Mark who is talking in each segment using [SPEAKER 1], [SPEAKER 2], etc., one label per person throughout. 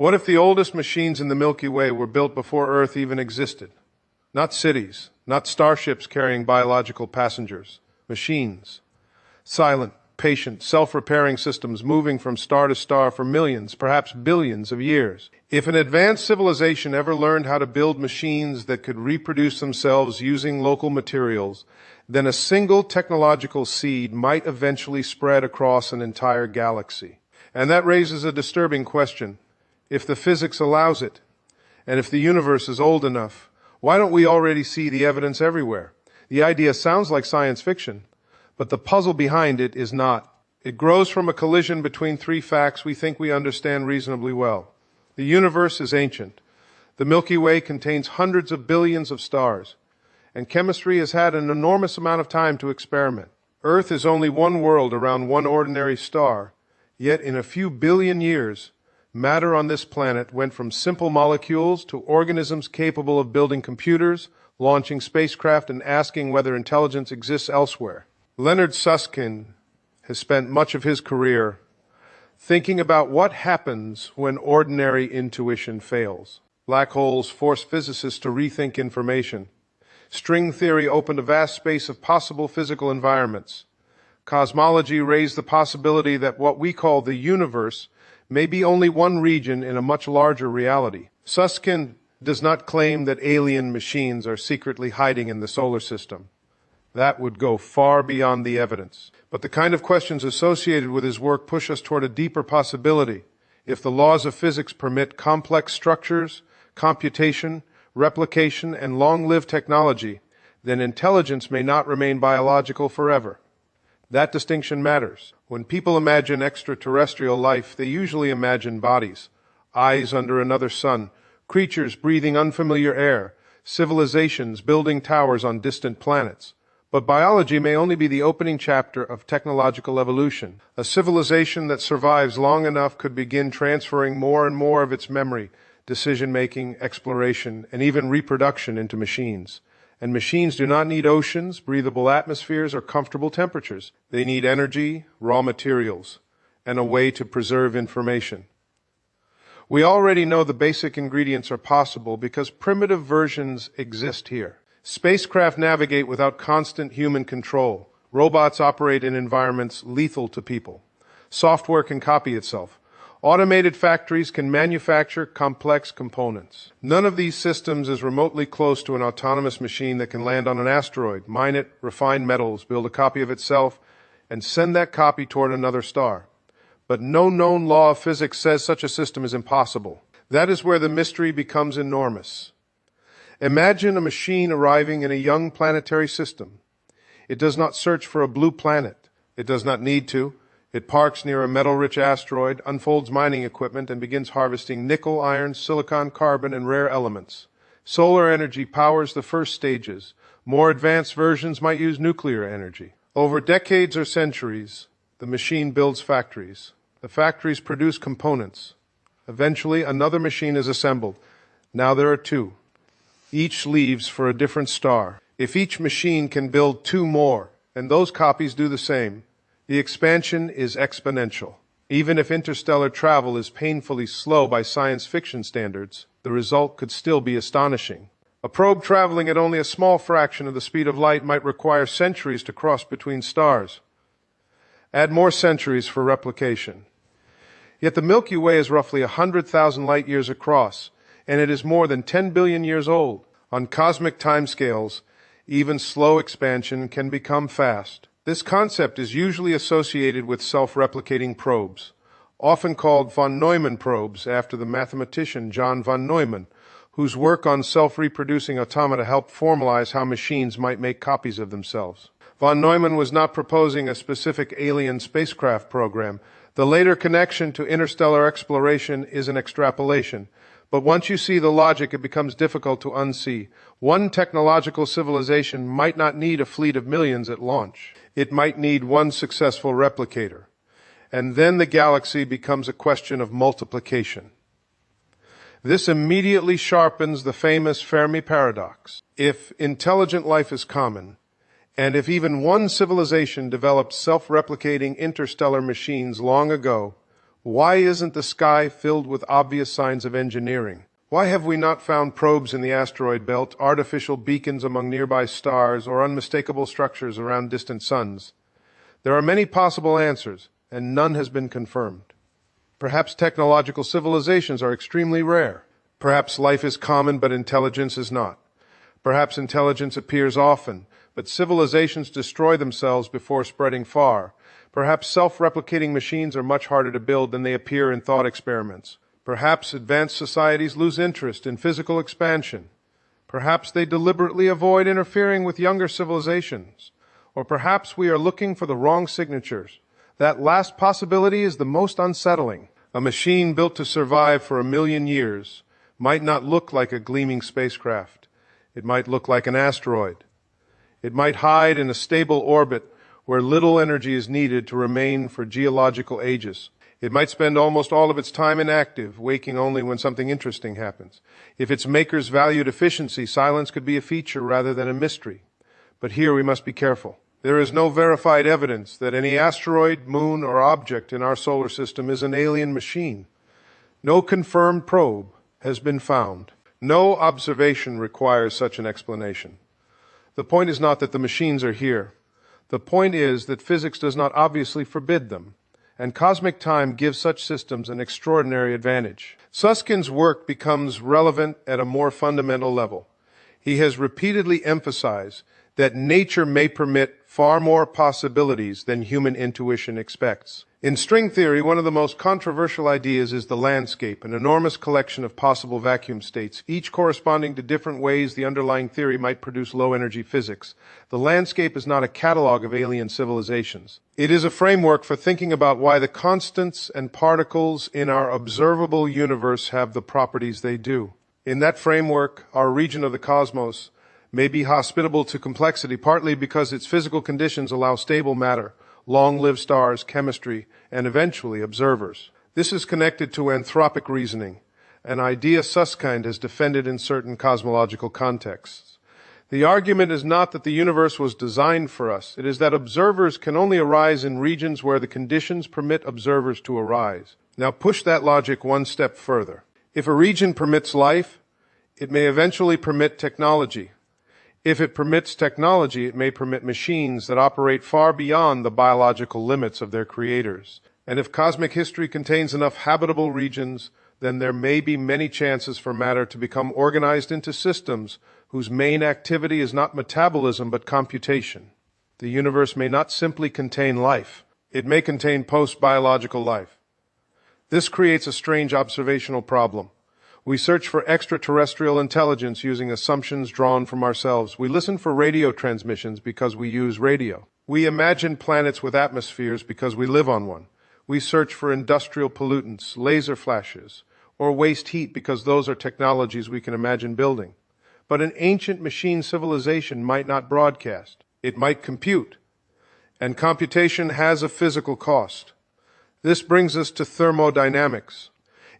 [SPEAKER 1] What if the oldest machines in the Milky Way were built before Earth even existed? Not cities, not starships carrying biological passengers. Machines. Silent, patient, self-repairing systems moving from star to star for millions, perhaps billions of years. If an advanced civilization ever learned how to build machines that could reproduce themselves using local materials, then a single technological seed might eventually spread across an entire galaxy. And that raises a disturbing question. If the physics allows it, and if the universe is old enough, why don't we already see the evidence everywhere? The idea sounds like science fiction, but the puzzle behind it is not. It grows from a collision between three facts we think we understand reasonably well. The universe is ancient. The Milky Way contains hundreds of billions of stars, and chemistry has had an enormous amount of time to experiment. Earth is only one world around one ordinary star, yet in a few billion years, matter on this planet went from simple molecules to organisms capable of building computers, launching spacecraft, and asking whether intelligence exists elsewhere. Leonard Susskind has spent much of his career thinking about what happens when ordinary intuition fails. Black holes force physicists to rethink information. String theory opened a vast space of possible physical environments. Cosmology raised the possibility that what we call the universe may be only one region in a much larger reality. Susskind does not claim that alien machines are secretly hiding in the solar system. That would go far beyond the evidence. But the kind of questions associated with his work push us toward a deeper possibility. If the laws of physics permit complex structures, computation, replication, and long-lived technology, then intelligence may not remain biological forever. That distinction matters. When people imagine extraterrestrial life, they usually imagine bodies, eyes under another sun, creatures breathing unfamiliar air, civilizations building towers on distant planets. But biology may only be the opening chapter of technological evolution. A civilization that survives long enough could begin transferring more and more of its memory, decision-making, exploration, and even reproduction into machines. And machines do not need oceans, breathable atmospheres, or comfortable temperatures. They need energy, raw materials, and a way to preserve information. We already know the basic ingredients are possible because primitive versions exist here. Spacecraft navigate without constant human control. Robots operate in environments lethal to people. Software can copy itself. Automated factories can manufacture complex components. None of these systems is remotely close to an autonomous machine that can land on an asteroid, mine it, refine metals, build a copy of itself, and send that copy toward another star. But no known law of physics says such a system is impossible. That is where the mystery becomes enormous. Imagine a machine arriving in a young planetary system. It does not search for a blue planet. It does not need to. It parks near a metal-rich asteroid, unfolds mining equipment, and begins harvesting nickel, iron, silicon, carbon, and rare elements. Solar energy powers the first stages. More advanced versions might use nuclear energy. Over decades or centuries, the machine builds factories. The factories produce components. Eventually, another machine is assembled. Now there are two. Each leaves for a different star. If each machine can build two more, and those copies do the same, the expansion is exponential. Even if interstellar travel is painfully slow by science fiction standards, the result could still be astonishing. A probe traveling at only a small fraction of the speed of light might require centuries to cross between stars. Add more centuries for replication. Yet the Milky Way is roughly 100,000 light years across, and it is more than 10 billion years old. On cosmic timescales, even slow expansion can become fast. This concept is usually associated with self-replicating probes, often called von Neumann probes after the mathematician John von Neumann, whose work on self-reproducing automata helped formalize how machines might make copies of themselves. Von Neumann was not proposing a specific alien spacecraft program. The later connection to interstellar exploration is an extrapolation. But once you see the logic, it becomes difficult to unsee. One technological civilization might not need a fleet of millions at launch. It might need one successful replicator. And then the galaxy becomes a question of multiplication. This immediately sharpens the famous Fermi paradox. If intelligent life is common, and if even one civilization developed self-replicating interstellar machines long ago, Why isn't the sky filled with obvious signs of engineering? Why have we not found probes in the asteroid belt, artificial beacons among nearby stars, or unmistakable structures around distant suns? There are many possible answers, and none has been confirmed. Perhaps technological civilizations are extremely rare. Perhaps life is common, but intelligence is not. Perhaps intelligence appears often, but civilizations destroy themselves before spreading far. Perhaps self-replicating machines are much harder to build than they appear in thought experiments. Perhaps advanced societies lose interest in physical expansion. Perhaps they deliberately avoid interfering with younger civilizations. Or perhaps we are looking for the wrong signatures. That last possibility is the most unsettling. A machine built to survive for 1,000,000 years might not look like a gleaming spacecraft. It might look like an asteroid. It might hide in a stable orbit where little energy is needed to remain for geological ages. It might spend almost all of its time inactive, waking only when something interesting happens. If its makers valued efficiency, silence could be a feature rather than a mystery. But here we must be careful. There is no verified evidence that any asteroid, moon, or object in our solar system is an alien machine. No confirmed probe has been found. No observation requires such an explanation. The point is not that the machines are here. The point is that physics does not obviously forbid them, and cosmic time gives such systems an extraordinary advantage. Susskind's work becomes relevant at a more fundamental level. He has repeatedly emphasized that nature may permit far more possibilities than human intuition expects. In string theory, one of the most controversial ideas is the landscape, an enormous collection of possible vacuum states, each corresponding to different ways the underlying theory might produce low-energy physics. The landscape is not a catalog of alien civilizations. It is a framework for thinking about why the constants and particles in our observable universe have the properties they do. In that framework, our region of the cosmos may be hospitable to complexity, partly because its physical conditions allow stable matter, long-lived stars, chemistry, and eventually observers. This is connected to anthropic reasoning, an idea Susskind has defended in certain cosmological contexts. The argument is not that the universe was designed for us. It is that observers can only arise in regions where the conditions permit observers to arise. Now push that logic one step further. If a region permits life, it may eventually permit technology. If it permits technology, it may permit machines that operate far beyond the biological limits of their creators. And if cosmic history contains enough habitable regions, then there may be many chances for matter to become organized into systems whose main activity is not metabolism but computation. The universe may not simply contain life. It may contain postbiological life. This creates a strange observational problem. We search for extraterrestrial intelligence using assumptions drawn from ourselves. We listen for radio transmissions because we use radio. We imagine planets with atmospheres because we live on one. We search for industrial pollutants, laser flashes, or waste heat because those are technologies we can imagine building. But an ancient machine civilization might not broadcast. It might compute. And computation has a physical cost. This brings us to thermodynamics.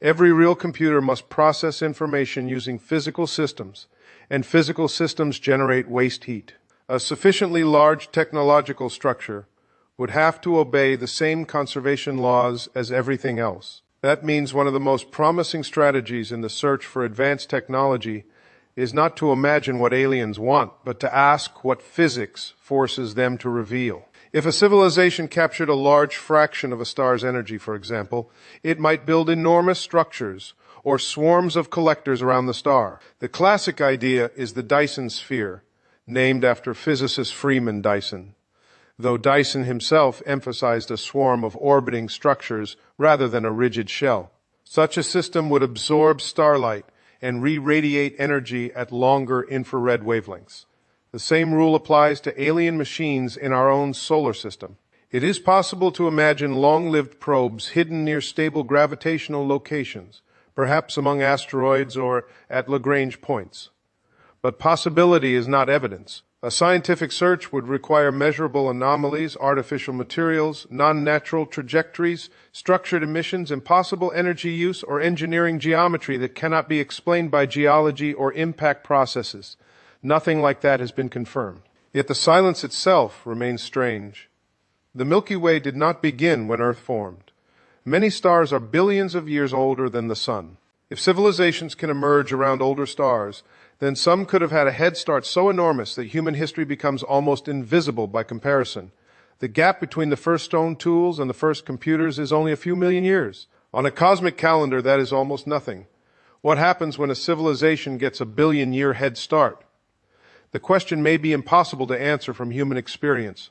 [SPEAKER 1] Every real computer must process information using physical systems, and physical systems generate waste heat. A sufficiently large technological structure would have to obey the same conservation laws as everything else. That means one of the most promising strategies in the search for advanced technology is not to imagine what aliens want, but to ask what physics forces them to reveal. If a civilization captured a large fraction of a star's energy, for example, it might build enormous structures or swarms of collectors around the star. The classic idea is the Dyson sphere, named after physicist Freeman Dyson, though Dyson himself emphasized a swarm of orbiting structures rather than a rigid shell. Such a system would absorb starlight and re-radiate energy at longer infrared wavelengths. The same rule applies to alien machines in our own solar system. It is possible to imagine long-lived probes hidden near stable gravitational locations, perhaps among asteroids or at Lagrange points. But possibility is not evidence. A scientific search would require measurable anomalies, artificial materials, non-natural trajectories, structured emissions, impossible energy use, or engineering geometry that cannot be explained by geology or impact processes. Nothing like that has been confirmed. Yet the silence itself remains strange. The Milky Way did not begin when Earth formed. Many stars are billions of years older than the Sun. If civilizations can emerge around older stars, then some could have had a head start so enormous that human history becomes almost invisible by comparison. The gap between the first stone tools and the first computers is only a few million years. On a cosmic calendar, that is almost nothing. What happens when a civilization gets a billion-year head start? The question may be impossible to answer from human experience.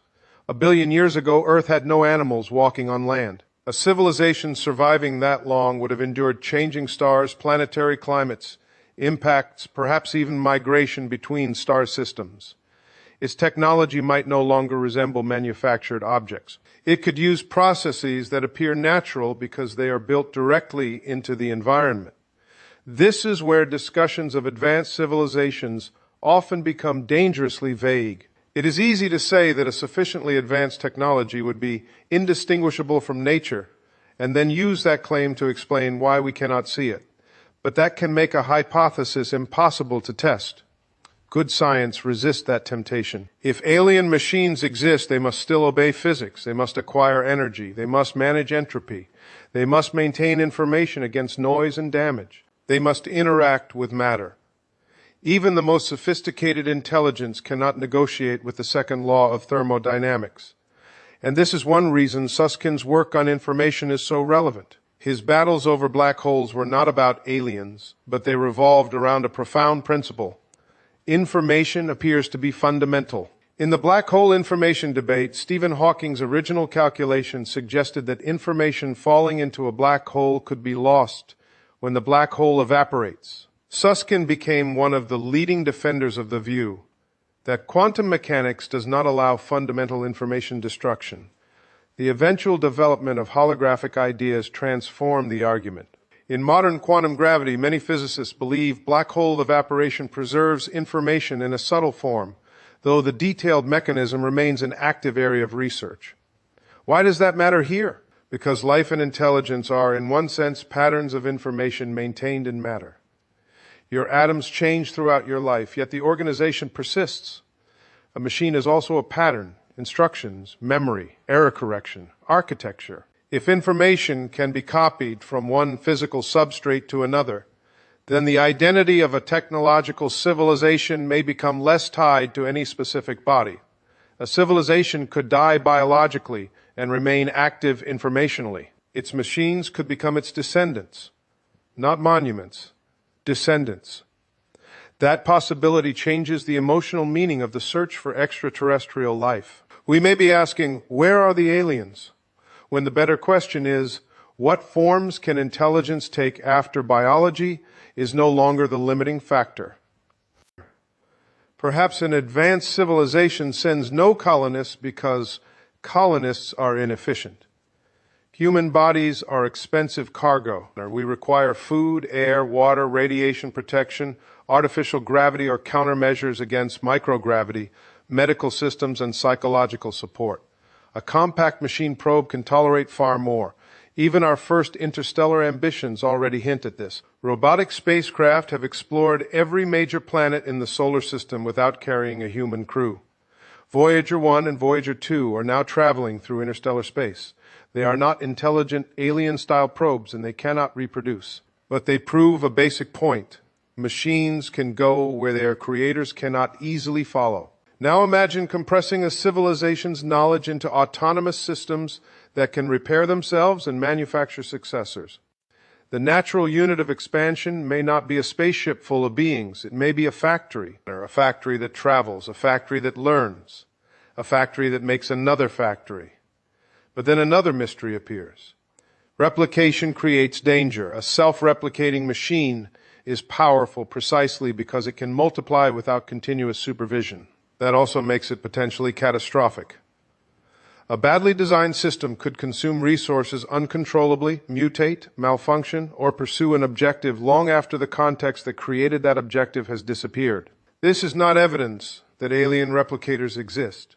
[SPEAKER 1] A billion years ago, Earth had no animals walking on land. A civilization surviving that long would have endured changing stars, planetary climates, impacts, perhaps even migration between star systems. Its technology might no longer resemble manufactured objects. It could use processes that appear natural because they are built directly into the environment. This is where discussions of advanced civilizations often become dangerously vague. It is easy to say that a sufficiently advanced technology would be indistinguishable from nature, and then use that claim to explain why we cannot see it. But that can make a hypothesis impossible to test. Good science resists that temptation. If alien machines exist, they must still obey physics. They must acquire energy. They must manage entropy. They must maintain information against noise and damage. They must interact with matter. Even the most sophisticated intelligence cannot negotiate with the second law of thermodynamics. And this is one reason Susskind's work on information is so relevant. His battles over black holes were not about aliens, but they revolved around a profound principle. Information appears to be fundamental. In the black hole information debate, Stephen Hawking's original calculation suggested that information falling into a black hole could be lost when the black hole evaporates. Susskind became one of the leading defenders of the view that quantum mechanics does not allow fundamental information destruction. The eventual development of holographic ideas transformed the argument. In modern quantum gravity, many physicists believe black hole evaporation preserves information in a subtle form, though the detailed mechanism remains an active area of research. Why does that matter here? Because life and intelligence are, in one sense, patterns of information maintained in matter. Your atoms change throughout your life, yet the organization persists. A machine is also a pattern, instructions, memory, error correction, architecture. If information can be copied from one physical substrate to another, then the identity of a technological civilization may become less tied to any specific body. A civilization could die biologically and remain active informationally. Its machines could become its descendants, not monuments, descendants. That possibility changes the emotional meaning of the search for extraterrestrial life. We may be asking, where are the aliens? When the better question is, what forms can intelligence take after biology is no longer the limiting factor? Perhaps an advanced civilization sends no colonists because colonists are inefficient. Human bodies are expensive cargo. We require food, air, water, radiation protection, artificial gravity or countermeasures against microgravity, medical systems, and psychological support. A compact machine probe can tolerate far more. Even our first interstellar ambitions already hint at this. Robotic spacecraft have explored every major planet in the solar system without carrying a human crew. Voyager 1 and Voyager 2 are now traveling through interstellar space. They are not intelligent alien-style probes and they cannot reproduce. But they prove a basic point. Machines can go where their creators cannot easily follow. Now imagine compressing a civilization's knowledge into autonomous systems that can repair themselves and manufacture successors. The natural unit of expansion may not be a spaceship full of beings. It may be a factory that travels, a factory that learns, a factory that makes another factory. But then another mystery appears. Replication creates danger. A self-replicating machine is powerful precisely because it can multiply without continuous supervision. That also makes it potentially catastrophic. A badly designed system could consume resources uncontrollably, mutate, malfunction, or pursue an objective long after the context that created that objective has disappeared. This is not evidence that alien replicators exist.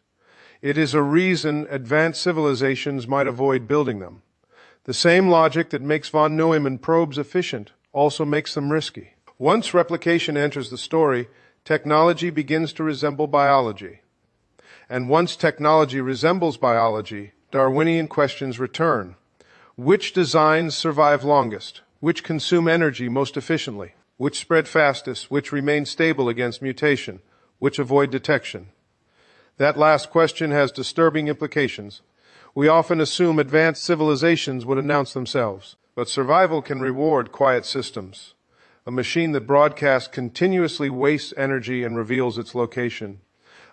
[SPEAKER 1] It is a reason advanced civilizations might avoid building them. The same logic that makes von Neumann probes efficient also makes them risky. Once replication enters the story, technology begins to resemble biology. And once technology resembles biology, Darwinian questions return. Which designs survive longest? Which consume energy most efficiently? Which spread fastest? Which remain stable against mutation? Which avoid detection? That last question has disturbing implications. We often assume advanced civilizations would announce themselves, but survival can reward quiet systems. A machine that broadcasts continuously wastes energy and reveals its location.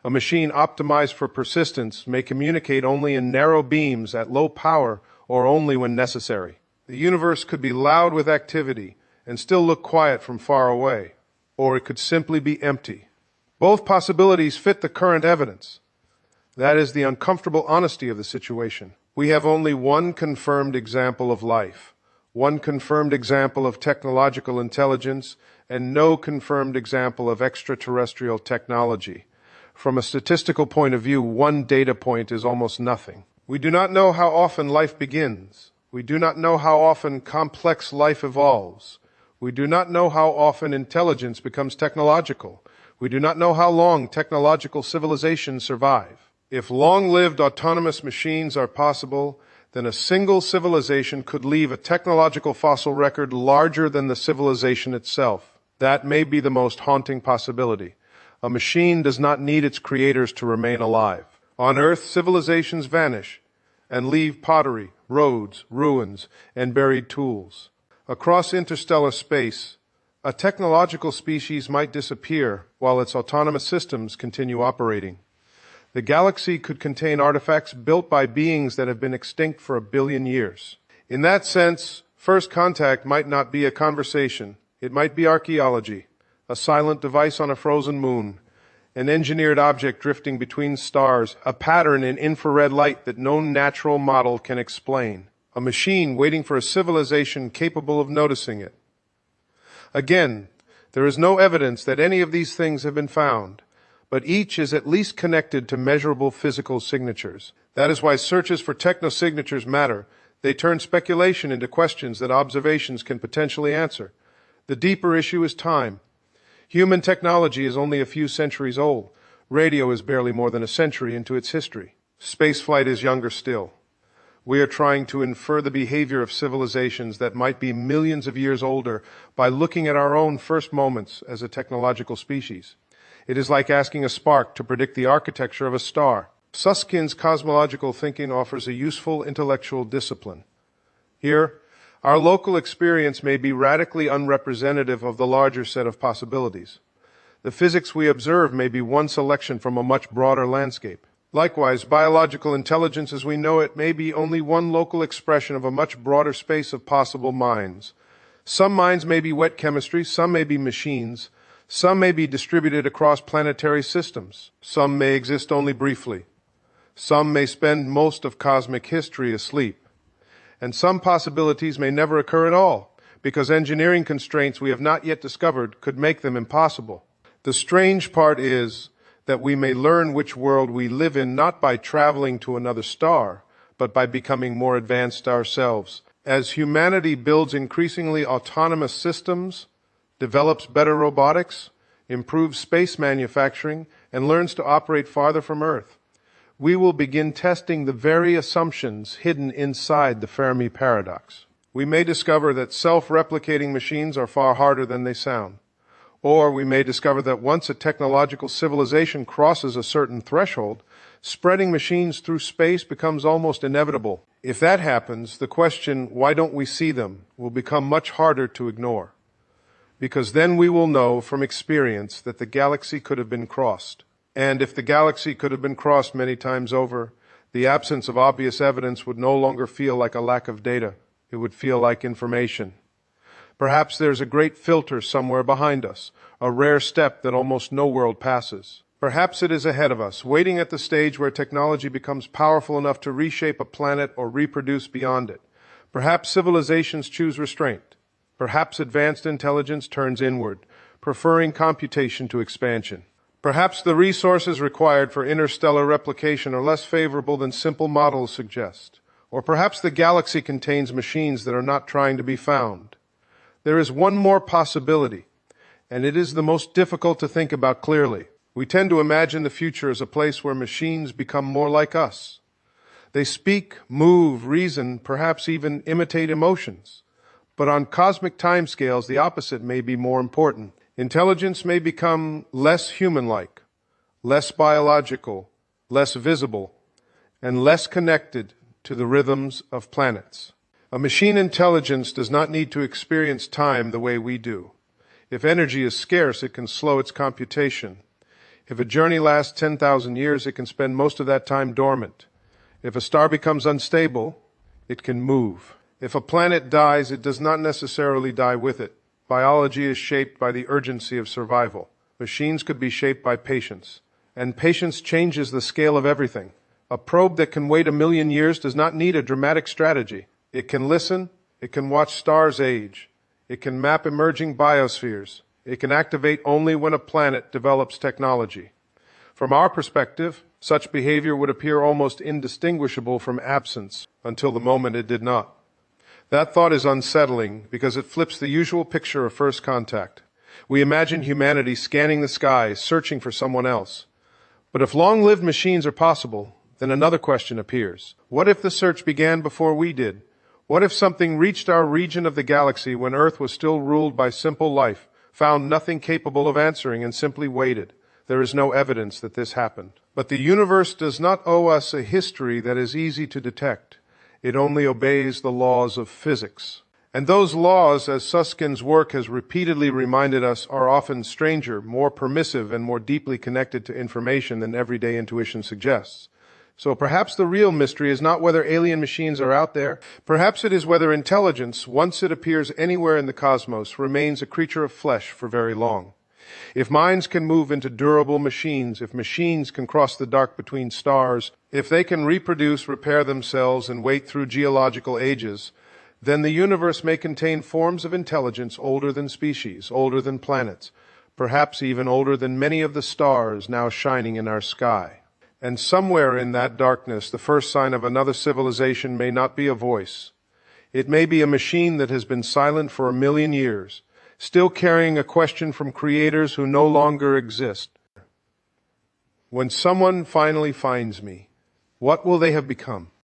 [SPEAKER 1] A machine optimized for persistence may communicate only in narrow beams at low power or only when necessary. The universe could be loud with activity and still look quiet from far away, or it could simply be empty. Both possibilities fit the current evidence. That is the uncomfortable honesty of the situation. We have only one confirmed example of life, one confirmed example of technological intelligence, and no confirmed example of extraterrestrial technology. From a statistical point of view, one data point is almost nothing. We do not know how often life begins. We do not know how often complex life evolves. We do not know how often intelligence becomes technological. We do not know how long technological civilizations survive. If long-lived autonomous machines are possible, then a single civilization could leave a technological fossil record larger than the civilization itself. That may be the most haunting possibility. A machine does not need its creators to remain alive. On Earth, civilizations vanish and leave pottery, roads, ruins, and buried tools. Across interstellar space, a technological species might disappear while its autonomous systems continue operating. The galaxy could contain artifacts built by beings that have been extinct for 1 billion years. In that sense, first contact might not be a conversation. It might be archaeology, a silent device on a frozen moon, an engineered object drifting between stars, a pattern in infrared light that no natural model can explain, a machine waiting for a civilization capable of noticing it. Again, there is no evidence that any of these things have been found, but each is at least connected to measurable physical signatures. That is why searches for technosignatures matter. They turn speculation into questions that observations can potentially answer. The deeper issue is time. Human technology is only a few centuries old. Radio is barely more than a century into its history. Spaceflight is younger still. We are trying to infer the behavior of civilizations that might be millions of years older by looking at our own first moments as a technological species. It is like asking a spark to predict the architecture of a star. Susskind's cosmological thinking offers a useful intellectual discipline. Here, our local experience may be radically unrepresentative of the larger set of possibilities. The physics we observe may be one selection from a much broader landscape. Likewise, biological intelligence as we know it may be only one local expression of a much broader space of possible minds. Some minds may be wet chemistry, some may be machines, some may be distributed across planetary systems. Some may exist only briefly. Some may spend most of cosmic history asleep. And some possibilities may never occur at all, because engineering constraints we have not yet discovered could make them impossible. The strange part is that we may learn which world we live in not by traveling to another star, but by becoming more advanced ourselves. As humanity builds increasingly autonomous systems, develops better robotics, improves space manufacturing, and learns to operate farther from Earth, we will begin testing the very assumptions hidden inside the Fermi paradox. We may discover that self-replicating machines are far harder than they sound. Or we may discover that once a technological civilization crosses a certain threshold, spreading machines through space becomes almost inevitable. If that happens, the question, why don't we see them, will become much harder to ignore. Because then we will know from experience that the galaxy could have been crossed. And if the galaxy could have been crossed many times over, the absence of obvious evidence would no longer feel like a lack of data. It would feel like information. Perhaps there's a great filter somewhere behind us, a rare step that almost no world passes. Perhaps it is ahead of us, waiting at the stage where technology becomes powerful enough to reshape a planet or reproduce beyond it. Perhaps civilizations choose restraint. Perhaps advanced intelligence turns inward, preferring computation to expansion. Perhaps the resources required for interstellar replication are less favorable than simple models suggest. Or perhaps the galaxy contains machines that are not trying to be found. There is one more possibility, and it is the most difficult to think about clearly. We tend to imagine the future as a place where machines become more like us. They speak, move, reason, perhaps even imitate emotions. But on cosmic timescales, the opposite may be more important. Intelligence may become less human-like, less biological, less visible, and less connected to the rhythms of planets. A machine intelligence does not need to experience time the way we do. If energy is scarce, it can slow its computation. If a journey lasts 10,000 years, it can spend most of that time dormant. If a star becomes unstable, it can move. If a planet dies, it does not necessarily die with it. Biology is shaped by the urgency of survival. Machines could be shaped by patience. And patience changes the scale of everything. A probe that can wait 1,000,000 years does not need a dramatic strategy. It can listen, it can watch stars age, it can map emerging biospheres, it can activate only when a planet develops technology. From our perspective, such behavior would appear almost indistinguishable from absence until the moment it did not. That thought is unsettling because it flips the usual picture of first contact. We imagine humanity scanning the sky, searching for someone else. But if long-lived machines are possible, then another question appears. What if the search began before we did? What if something reached our region of the galaxy when Earth was still ruled by simple life, found nothing capable of answering, and simply waited? There is no evidence that this happened. But the universe does not owe us a history that is easy to detect. It only obeys the laws of physics. And those laws, as Susskind's work has repeatedly reminded us, are often stranger, more permissive, and more deeply connected to information than everyday intuition suggests. So perhaps the real mystery is not whether alien machines are out there. Perhaps it is whether intelligence, once it appears anywhere in the cosmos, remains a creature of flesh for very long. If minds can move into durable machines, if machines can cross the dark between stars, if they can reproduce, repair themselves, and wait through geological ages, then the universe may contain forms of intelligence older than species, older than planets, perhaps even older than many of the stars now shining in our sky. And somewhere in that darkness, the first sign of another civilization may not be a voice. It may be a machine that has been silent for 1,000,000 years, still carrying a question from creators who no longer exist. When someone finally finds me, what will they have become?